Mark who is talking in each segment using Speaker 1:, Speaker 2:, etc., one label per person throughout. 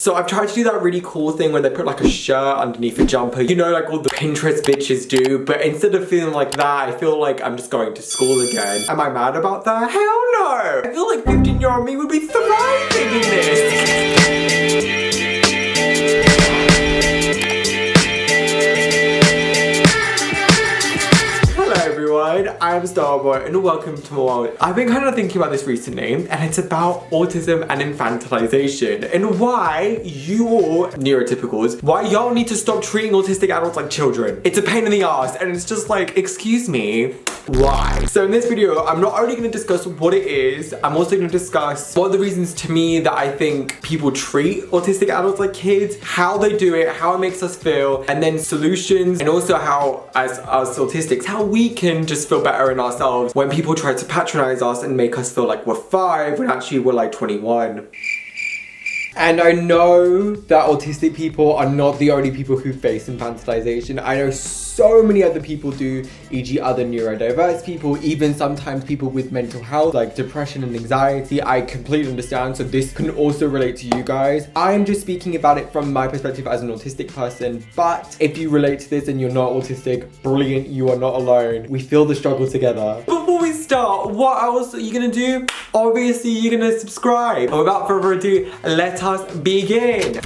Speaker 1: So I've tried to do that really cool thing where they put like a shirt underneath a jumper, you know, like all the Pinterest bitches do, but instead of feeling like that, I feel like I'm just going to school again. Am I mad about that? Hell no! I feel like 15-year-old me would be thriving in this. I'm Styleboy and welcome to my world. I've been kind of thinking about this recently and it's about autism and infantilization and why you all neurotypicals, why y'all need to stop treating autistic adults like children. It's a pain in the ass and it's just like, excuse me, why? So in this video, I'm not only going to discuss what it is, I'm also going to discuss what are the reasons to me that I think people treat autistic adults like kids, how they do it, how it makes us feel, and then solutions, and also how as us autistics, how we can just feel better in ourselves when people try to patronize us and make us feel like we're 5 when actually we're like 21. And I know that autistic people are not the only people who face infantilization. I know so many other people do, e.g. other neurodiverse people, even sometimes people with mental health like depression and anxiety. I completely understand, so this can also relate to you guys. I am just speaking about it from my perspective as an autistic person, but if you relate to this and you're not autistic, brilliant, you are not alone. We feel the struggle together. Before we start, what else are you gonna do? Obviously, you're gonna subscribe. Without further ado, let us begin.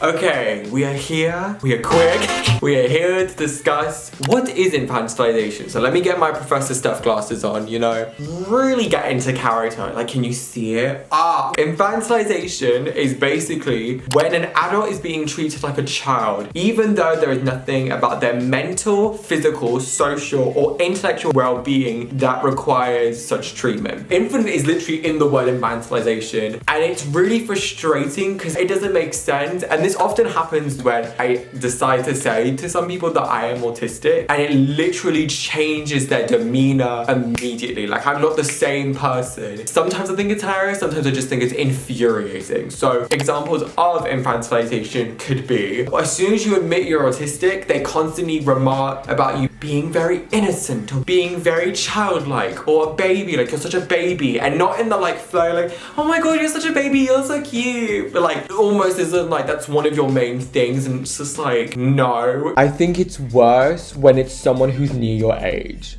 Speaker 1: Okay, we are here, we are quick, we are here to discuss what is infantilization. So let me get my Professor Steph glasses on, you know, really get into character. Like, can you see it? Infantilization is basically when an adult is being treated like a child, even though there is nothing about their mental, physical, social, or intellectual well-being that requires such treatment. Infant is literally in the word infantilization, and it's really frustrating because it doesn't make sense, and this often happens when I decide to say to some people that I am autistic and it literally changes their demeanor immediately. Like, I'm not the same person. Sometimes I think it's hilarious, sometimes I just think it's infuriating. So examples of infantilization could be, as soon as you admit you're autistic, they constantly remark about you being very innocent or being very childlike or a baby, like you're such a baby, and not in the like flow like, oh my god, you're such a baby, you're so cute, but like almost as if like that's one of your main things, and it's just like, no. I think it's worse when it's someone who's near your age,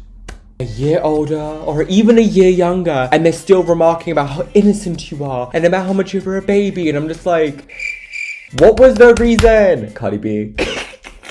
Speaker 1: a year older or even a year younger, and they're still remarking about how innocent you are and about how much you're a baby, and I'm just like, what was the reason? Cardi B.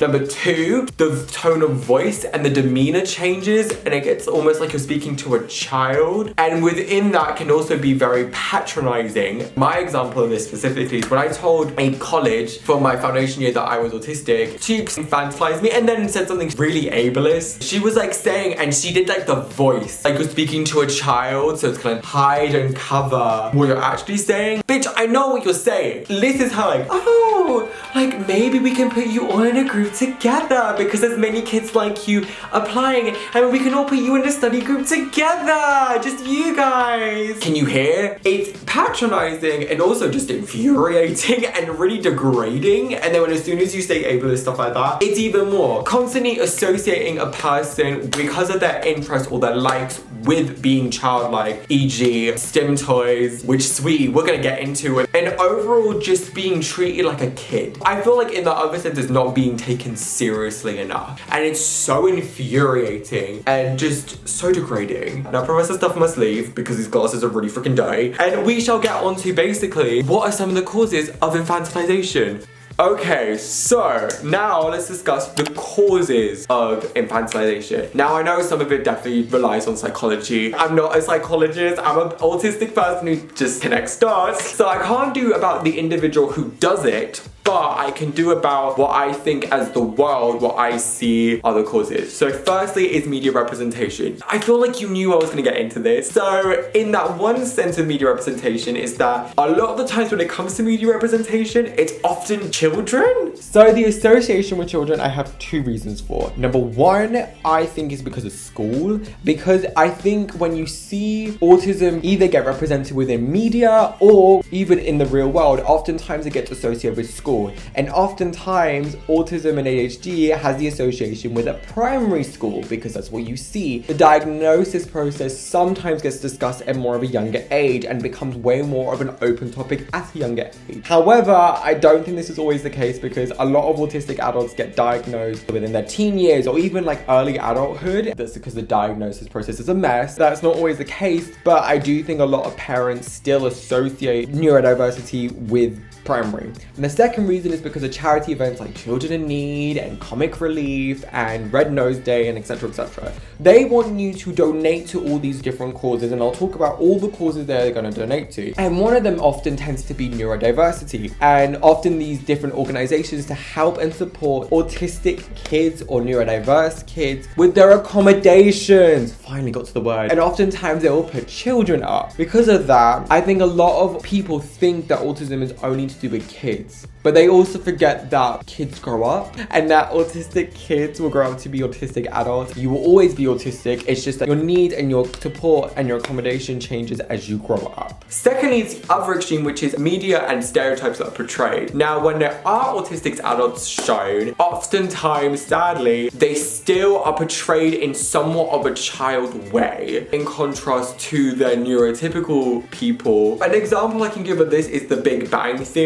Speaker 1: Number 2, the tone of voice and the demeanor changes and it gets almost like you're speaking to a child, and within that can also be very patronizing. My example of this specifically is when I told a college for my foundation year that I was autistic, she infantilized me and then said something really ableist. She was like saying, and she did like the voice, like you're speaking to a child, so it's kind of hide and cover what you're actually saying. Bitch, I know what you're saying. This is how like, oh, like maybe we can put you all in a group together because there's many kids like you applying and we can all put you in a study group together, just you guys. Can you hear? It's patronizing and also just infuriating and really degrading, and then when as soon as you say ableist stuff like that, it's even more. Constantly associating a person because of their interests or their likes with being childlike, e.g. STEM toys, which sweet, we're gonna get into it, and overall just being treated like a kid. I feel like in the other sense it's not being taken seriously enough, and it's so infuriating and just so degrading. Now Professor Stuff must leave because these glasses are really freaking dirty, and we shall get on to basically what are some of the causes of infantilization. Okay, so now let's discuss the causes of infantilization. Now I know some of it definitely relies on psychology. I'm not a psychologist, I'm an autistic person who just connects dots. So I can't do about the individual who does it, but I can do about what I think as the world, what I see are the causes. So firstly is media representation. I feel like you knew I was gonna get into this. So in that one sense of media representation is that a lot of the times when it comes to media representation, it's often children. So the association with children, I have 2 reasons for. Number 1, I think is because of school, because I think when you see autism either get represented within media or even in the real world, oftentimes it gets associated with school. school. And oftentimes, autism and ADHD has the association with a primary school because that's what you see. The diagnosis process sometimes gets discussed at more of a younger age and becomes way more of an open topic at a younger age. However, I don't think this is always the case because a lot of autistic adults get diagnosed within their teen years or even like early adulthood. That's because the diagnosis process is a mess. That's not always the case, but I do think a lot of parents still associate neurodiversity with primary. And the second reason is because of charity events like Children in Need and Comic Relief and Red Nose Day and etc. etc. They want you to donate to all these different causes, and I'll talk about all the causes they're going to donate to. And one of them often tends to be neurodiversity, and often these different organizations to help and support autistic kids or neurodiverse kids with their accommodations. Finally got to the word. And oftentimes they will put children up. Because of that, I think a lot of people think that autism is only to do with kids, but they also forget that kids grow up and that autistic kids will grow up to be autistic adults. You will always be autistic. It's just that your need and your support and your accommodation changes as you grow up. Secondly, it's the other extreme, which is media and stereotypes that are portrayed. Now, when there are autistic adults shown, oftentimes, sadly, they still are portrayed in somewhat of a child way, in contrast to their neurotypical people. An example I can give of this is The Big Bang Theory.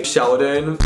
Speaker 1: Sheldon.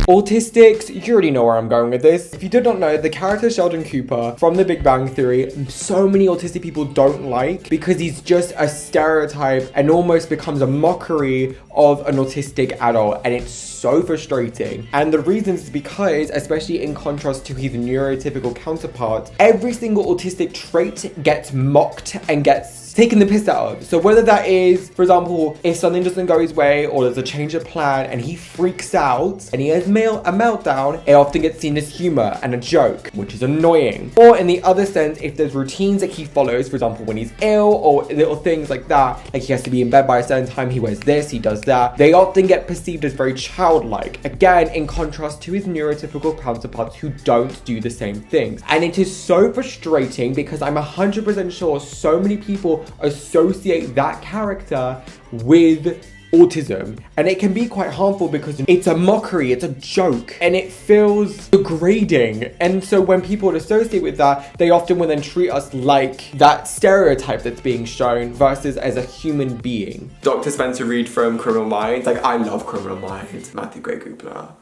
Speaker 1: Autistics, you already know where I'm going with this. If you did not know, the character Sheldon Cooper from The Big Bang Theory, so many autistic people don't like because he's just a stereotype and almost becomes a mockery of an autistic adult, and it's so frustrating. And the reason is because, especially in contrast to his neurotypical counterpart, every single autistic trait gets mocked and gets taking the piss out of. So whether that is, for example, if something doesn't go his way or there's a change of plan and he freaks out and he has a meltdown, it often gets seen as humor and a joke, which is annoying. Or in the other sense, if there's routines that he follows, for example, when he's ill or little things like that, like he has to be in bed by a certain time, he wears this, he does that, they often get perceived as very childlike. Again, in contrast to his neurotypical counterparts who don't do the same things. And it is so frustrating because I'm 100% sure so many people associate that character with autism, and it can be quite harmful because it's a mockery, it's a joke, and it feels degrading. And so when people associate with that, they often will then treat us like that stereotype that's being shown versus as a human being. Dr. Spencer Reid from Criminal Minds, like I love Criminal Minds, Matthew Gray Goobler.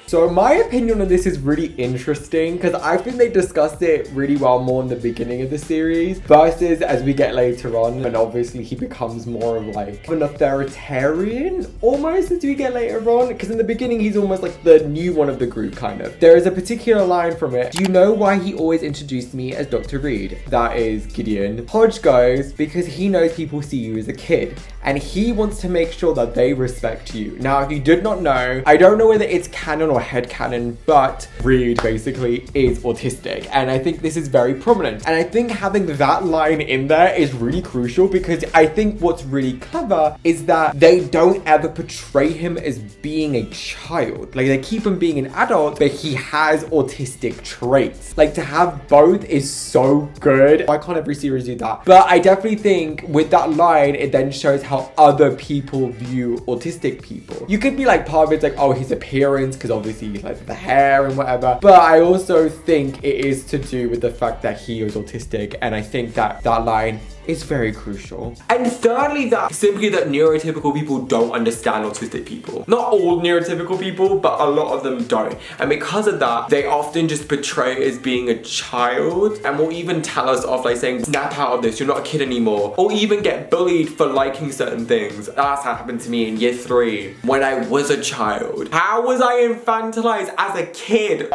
Speaker 1: So my opinion on this is really interesting because I think they discussed it really well more in the beginning of the series versus as we get later on, and obviously he becomes more of like an authoritarian almost as we get later on, because in the beginning he's almost like the new one of the group kind of. There is a particular line from it. Do you know why he always introduced me as Dr. Reid? That is Gideon. Hodge goes, because he knows people see you as a kid and he wants to make sure that they respect you. Now, if you did not know, I don't know whether it's canon or headcanon, but Reid basically is autistic, and I think this is very prominent. And I think having that line in there is really crucial because I think what's really clever is that they don't ever portray him as being a child. Like they keep him being an adult, but he has autistic traits. Like to have both is so good. Why can't every series do that? But I definitely think with that line, it then shows how other people view autistic people. You could be like, part of it's like, oh, his appearance, because obviously he's like the hair and whatever. But I also think it is to do with the fact that he is autistic, and I think that that line is very crucial. And thirdly, that simply that neurotypical people don't understand autistic people. Not all neurotypical people, but a lot of them don't. And because of that, they often just portray it as being a child and will even tell us off like saying, snap out of this, you're not a kid anymore. Or even get bullied for liking certain things. That's happened to me in year 3 when I was a child. How was I infantilized as a kid?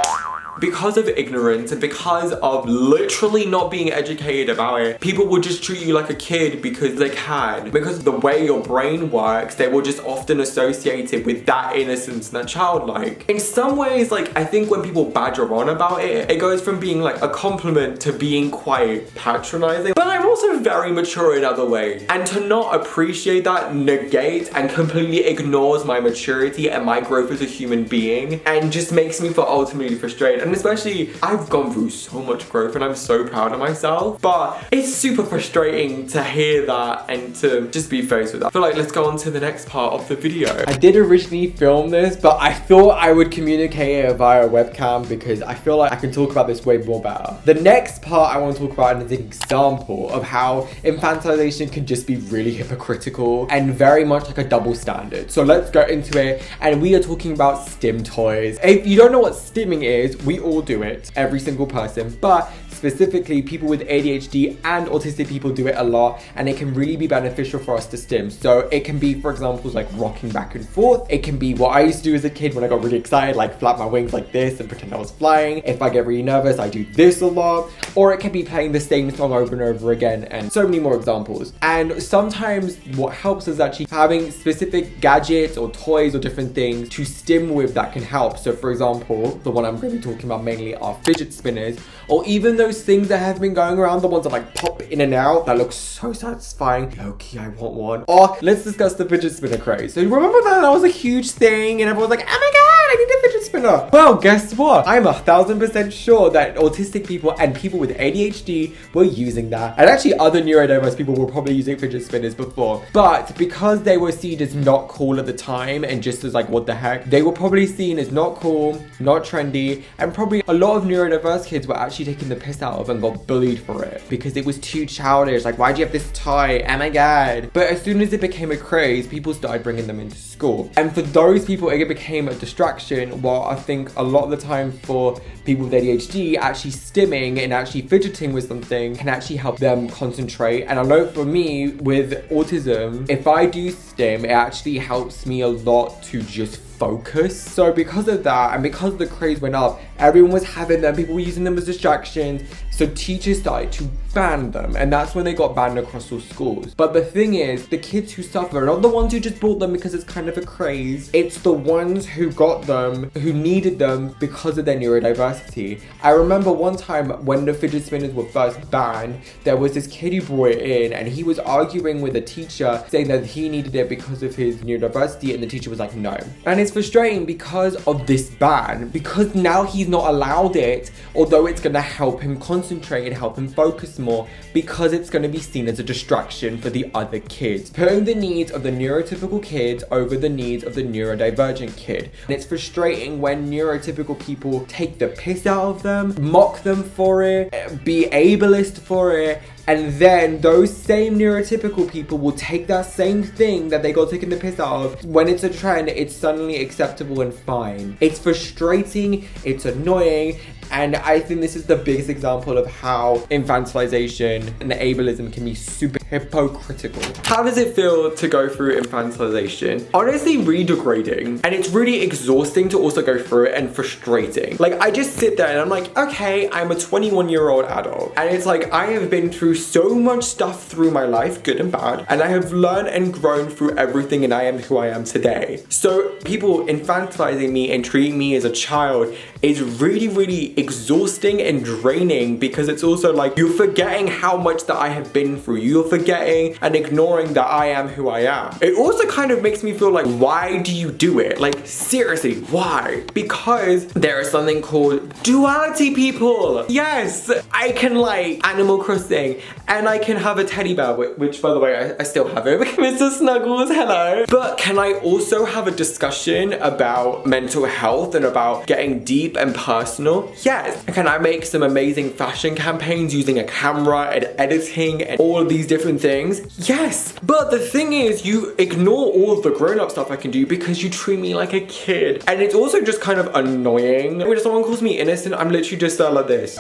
Speaker 1: Because of ignorance and because of literally not being educated about it, people will just treat you like a kid because they can. Because of the way your brain works, they will just often associate it with that innocence and that childlike. In some ways, like, I think when people badger on about it, it goes from being like a compliment to being quite patronizing. But I'm also very mature in other ways. And to not appreciate that negates and completely ignores my maturity and my growth as a human being, and just makes me feel ultimately frustrated. And especially, I've gone through so much growth and I'm so proud of myself, but it's super frustrating to hear that and to just be faced with that. I feel like let's go on to the next part of the video. I did originally film this, but I thought I would communicate it via webcam because I feel like I can talk about this way more better. The next part I want to talk about is an example of how infantilization can just be really hypocritical and very much like a double standard. So let's go into it, and we are talking about stim toys. If you don't know what stimming is, we all do it, every single person, but specifically people with ADHD and autistic people do it a lot, and it can really be beneficial for us to stim. So it can be, for example, like rocking back and forth. It can be what I used to do as a kid when I got really excited, like flap my wings like this and pretend I was flying. If I get really nervous, I do this a lot. Or it can be playing the same song over and over again, and so many more examples. And sometimes what helps is actually having specific gadgets or toys or different things to stim with that can help. So for example, the one I'm going to be talking about mainly are fidget spinners, or even those things that have been going around, the ones that like pop in and out, that looks so satisfying. Low-key, I want one. Or let's discuss the fidget spinner craze. So remember that was a huge thing and everyone was like, oh my god, I need a fidget spinner. Well, guess what? I'm 1000% sure that autistic people and people with ADHD were using that. And actually other neurodiverse people were probably using fidget spinners before. But because they were seen as not cool at the time and just as like, what the heck, they were probably seen as not cool, not trendy, and probably a lot of neurodiverse kids were actually taking the piss out of and got bullied for it because it was too childish. Like, why do you have this toy? Oh my god. But as soon as it became a craze, people started bringing them into school. And for those people, it became a distraction. While I think a lot of the time for people with ADHD, actually stimming and actually fidgeting with something can actually help them concentrate. And I know for me with autism, if I do stim, it actually helps me a lot to just focus. So because of that, and because the craze went up, everyone was having them, people were using them as distractions, so teachers started to ban them, and that's when they got banned across all schools. But the thing is, the kids who suffer are not the ones who just bought them because it's kind of a craze. It's the ones who got them, who needed them because of their neurodiversity. I remember one time when the fidget spinners were first banned, there was this kid who brought it in and he was arguing with a teacher saying that he needed it because of his neurodiversity, and the teacher was like, no. And it's frustrating because of this ban, because now he's not allowed it, although it's gonna help him concentrate and help him focus more, because it's gonna be seen as a distraction for the other kids, putting the needs of the neurotypical kids over the needs of the neurodivergent kid. And it's frustrating when neurotypical people take the piss out of them, mock them for it, be ableist for it, and then those same neurotypical people will take that same thing that they got taken the piss out of. When it's a trend, it's suddenly acceptable and fine. It's frustrating, it's annoying, and I think this is the biggest example of how infantilization and ableism can be super hypocritical. How does it feel to go through infantilization? Honestly, really degrading, and it's really exhausting to also go through it, and frustrating. Like, I just sit there and I'm like, okay, I'm a 21-year-old adult, and it's like I have been through so much stuff through my life, good and bad, and I have learned and grown through everything, and I am who I am today. So people infantilizing me and treating me as a child is really, really exhausting and draining, because it's also like you're forgetting how much that I have been through. You're forgetting and ignoring that I am who I am. It also kind of makes me feel like, why do you do it? Like, seriously, why? Because there is something called duality, people. Yes, I can like Animal Crossing and I can have a teddy bear, which by the way, I still have it. Mr. Snuggles, hello. But can I also have a discussion about mental health and about getting deep and personal? Yes. Can I make some amazing fashion campaigns using a camera and editing and all of these different things? Yes. But the thing is, you ignore all of the grown-up stuff I can do because you treat me like a kid. And it's also just kind of annoying. When someone calls me innocent, I'm literally just like this.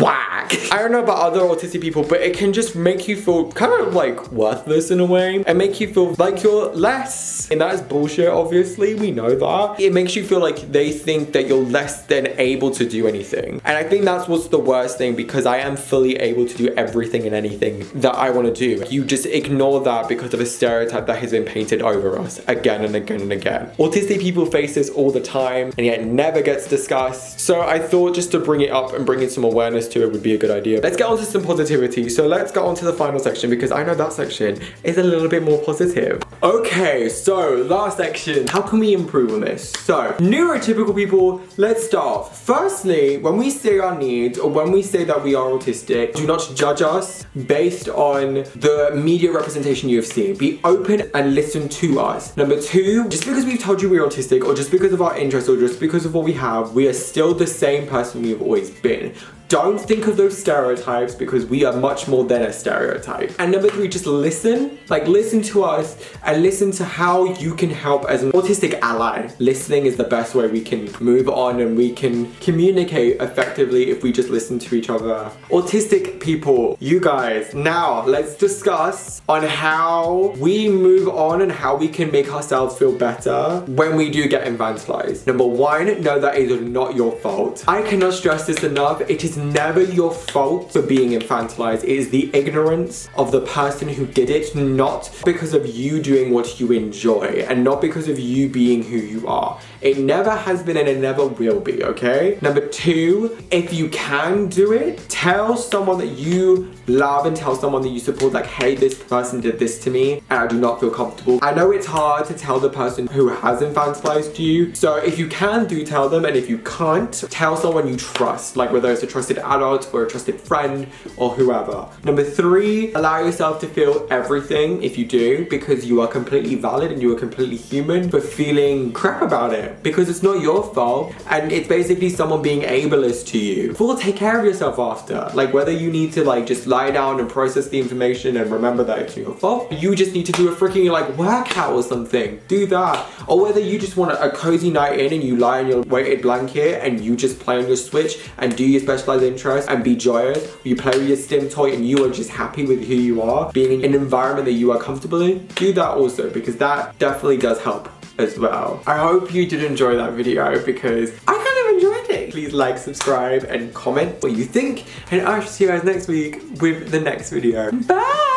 Speaker 1: Whack. I don't know about other autistic people, but it can just make you feel kind of like worthless in a way, and make you feel like you're less. And that is bullshit, obviously, we know that. It makes you feel like they think that you're less than able to do anything. And I think that's what's the worst thing, because I am fully able to do everything and anything that I want to do. You just ignore that because of a stereotype that has been painted over us again and again and again. Autistic people face this all the time, and yet it never gets discussed. So I thought just to bring it up and bring in some awareness to it would be a good idea. Let's get on to some positivity. So let's get on to the final section because I know that section is a little bit more positive. Okay, so last section. How can we improve on this? So, neurotypical people, let's start. Firstly, when we say our needs or when we say that we are autistic, do not judge us based on the media representation you have seen. Be open and listen to us. Number two, just because we've told you we're autistic or just because of our interests or just because of what we have, we are still the same person we've always been. Don't think of those stereotypes because we are much more than a stereotype. And number three, just listen. Like, listen to us and listen to how you can help as an autistic ally. Listening is the best way we can move on and we can communicate effectively if we just listen to each other. Autistic people, you guys, now let's discuss on how we move on and how we can make ourselves feel better when we do get infantilized. Number one, know that it is not your fault. I cannot stress this enough. It is never your fault for being infantilized. It is the ignorance of the person who did it, not because of you doing what you enjoy and not because of you being who you are. It never has been and it never will be, okay? Number two, if you can do it, tell someone that you love and tell someone that you support, like, hey, this person did this to me and I do not feel comfortable. I know it's hard to tell the person who has infantilized you, so if you can, do tell them, and if you can't, tell someone you trust, like whether it's a trusted adult or a trusted friend or whoever. Number three, allow yourself to feel everything if you do, because you are completely valid and you are completely human for feeling crap about it, because it's not your fault and it's basically someone being ableist to you. Well, take care of yourself after, like whether you need to like just lie down and process the information and remember that it's your fault, you just need to do a freaking like workout or something, do that. Or whether you just want a cozy night in and you lie in your weighted blanket and you just play on your Switch and do your specialized interest and be joyous, you play with your stim toy and you are just happy with who you are, being in an environment that you are comfortable in, do that also, because that definitely does help as well. I hope you did enjoy that video because I kind of enjoyed it. Please like, subscribe and comment what you think, and I shall see you guys next week with the next video. Bye!